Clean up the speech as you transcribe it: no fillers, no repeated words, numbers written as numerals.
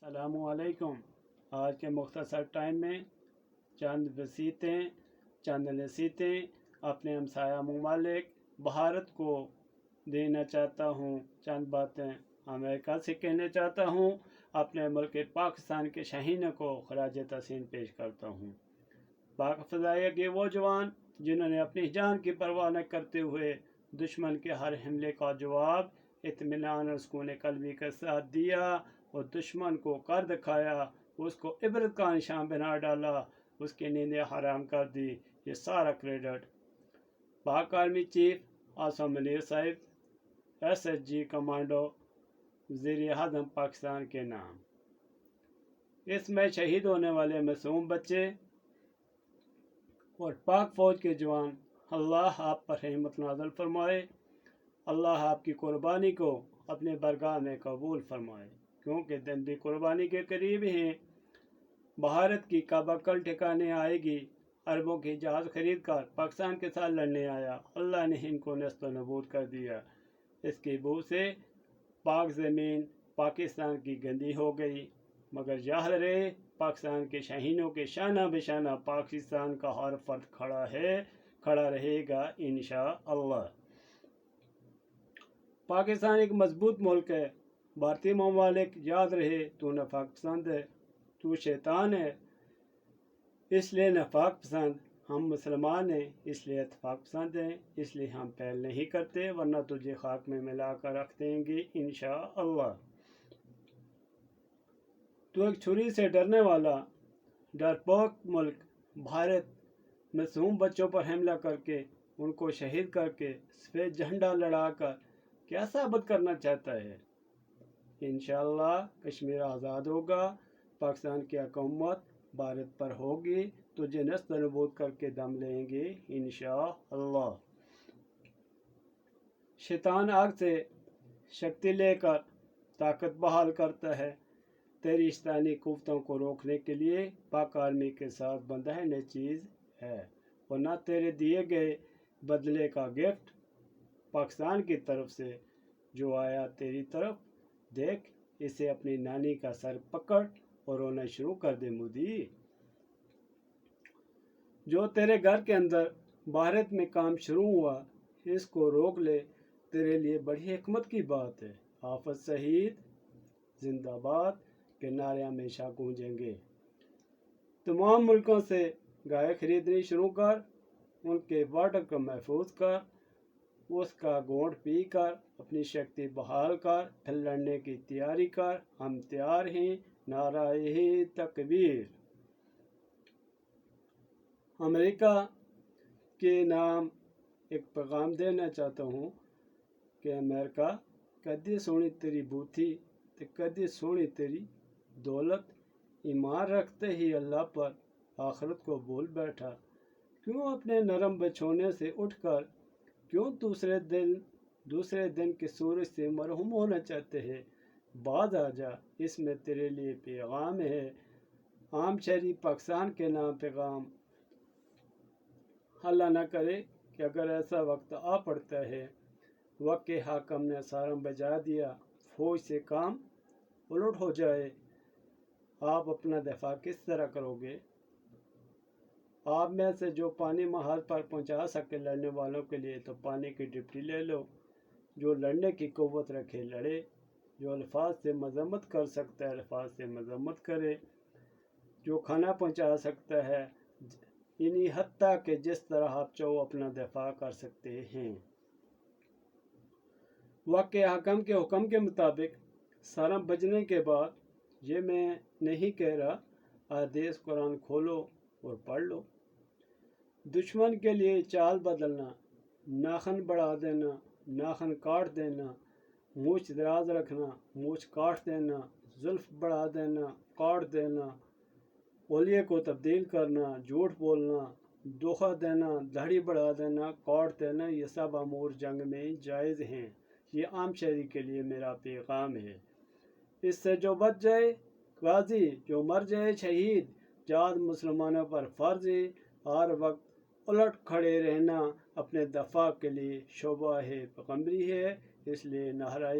السلام علیکم۔ آج کے مختصر ٹائم میں چند نصیحتیں اپنے ہمسایہ ممالک بھارت کو دینا چاہتا ہوں۔ چند باتیں امریکہ سے کہنا چاہتا ہوں۔ اپنے ملک پاکستان کے شاہینوں کو خراج تحسین پیش کرتا ہوں۔ پاک فضائیہ کے وہ جوان جنہوں نے اپنی جان کی پرواہ نہ کرتے ہوئے دشمن کے ہر حملے کا جواب اطمینان اور سکون قلبی کے ساتھ دیا اور دشمن کو کر دکھایا، اس کو عبرت کا نشان بنا ڈالا، اس کی نیندیں حرام کر دی۔ یہ سارا کریڈٹ پاک آرمی چیف عاصم منیر صاحب SHG کمانڈو وزیر اعظم پاکستان کے نام۔ اس میں شہید ہونے والے معصوم بچے اور پاک فوج کے جوان، اللہ آپ پر رحمت نازل فرمائے، اللہ آپ کی قربانی کو اپنے برگاہ میں قبول فرمائے، کیونکہ دن بھی قربانی کے قریب ہیں۔ بھارت کی کعبہ کل ٹھکانے آئے گی۔ اربوں کی جہاز خرید کر پاکستان کے ساتھ لڑنے آیا، اللہ نے ان کو نیست و نابود کر دیا۔ اس کی بو سے پاک زمین پاکستان کی گندی ہو گئی، مگر یاد رہے پاکستان کے شاہینوں کے شانہ بشانہ پاکستان کا ہر فرد کھڑا رہے گا انشاءاللہ۔ پاکستان ایک مضبوط ملک ہے۔ بھارتی ممالک یاد رہے تو نفاق پسند ہے، تو شیطان ہے، اس لیے نفاق پسند۔ ہم مسلمان ہیں، اس لیے اتفاق پسند ہیں، اس لیے ہم پہل نہیں کرتے، ورنہ تجھے خاک میں ملا کر رکھ دیں گے انشاءاللہ۔ تو ایک چھری سے ڈرنے والا ڈرپوک ملک بھارت معصوم بچوں پر حملہ کر کے ان کو شہید کر کے سفید جھنڈا لڑا کر کیا ثابت کرنا چاہتا ہے؟ انشاءاللہ کشمیر آزاد ہوگا، پاکستان کی حکومت بھارت پر ہوگی، تجھے نیست و نابود کر کے دم لیں گے انشاءاللہ۔ شیطان آگ سے شکتی لے کر طاقت بحال کرتا ہے۔ تیری شیطانی قوتوں کو روکنے کے لیے پاک آرمی کے ساتھ بندہ چیز ہے، اور نہ تیرے دیے گئے بدلے کا گفٹ پاکستان کی طرف سے جو آیا تیری طرف، دیکھ اسے اپنی نانی کا سر پکڑ اور رونا شروع کر دے مودی۔ جو تیرے گھر کے اندر بھارت میں کام شروع ہوا، اس کو روک لے، تیرے لیے بڑی حکمت کی بات ہے۔ حافظ شہید زندہ باد کے نعرے ہمیشہ گونجیں گے۔ تمام ملکوں سے گائے خریدنی شروع کر، ان کے بارڈر کو محفوظ کر، اس کا گونٹ پی کر اپنی شکتی بحال کر، پھر لڑنے کی تیاری کر، ہم تیار ہیں، نعرہ تکبیر۔ امریکہ کے نام ایک پیغام دینا چاہتا ہوں کہ امریکہ کدی سونی تیری بوتھی تے کدی سونی تیری دولت، ایمان رکھتے ہی اللہ پر آخرت کو بھول بیٹھا، کیوں اپنے نرم بچھونے سے اٹھ کر کیوں دوسرے دن کے سورج سے مرحوم ہونا چاہتے ہیں؟ باز آ جا، اس میں تیرے لیے پیغام ہے، عام شہری پاکستان کے نام پیغام۔ اللہ نہ کرے کہ اگر ایسا وقت آ پڑتا ہے، وقت کے حاکم نے سارم بجا دیا، فوج سے کام الٹ ہو جائے، آپ اپنا دفاع کس طرح کرو گے؟ آپ میں سے جو پانی محاذ پر پہنچا سکے لڑنے والوں کے لیے تو پانی کی ڈپٹی لے لو، جو لڑنے کی قوت رکھے لڑے، جو الفاظ سے مذمت کر سکتا ہے الفاظ سے مذمت کرے، جو کھانا پہنچا سکتا ہے، یعنی حتیٰ کہ جس طرح آپ چاہو اپنا دفاع کر سکتے ہیں۔ وقت کے حاکم کے حکم کے مطابق سارم بجنے کے بعد، یہ میں نہیں کہہ رہا، حدیث قرآن کھولو اور پڑھ لو۔ دشمن کے لیے چال بدلنا، ناخن بڑھا دینا، ناخن کاٹ دینا، مونچھ دراز رکھنا، مونچھ کاٹ دینا، زلف بڑھا دینا، کاٹ دینا، اولیے کو تبدیل کرنا، جھوٹ بولنا، دھوکہ دینا، داڑھی بڑھا دینا، کاٹ دینا، یہ سب امور جنگ میں جائز ہیں۔ یہ عام شہری کے لیے میرا پیغام ہے۔ اس سے جو بچ جائے غازی، جو مر جائے شہید، جہاد مسلمانوں پر فرض ہے۔ ہر وقت الٹ کھڑے رہنا اپنے دفاع کے لیے شعبہ پیغمبری ہے، اس لیے نعرہ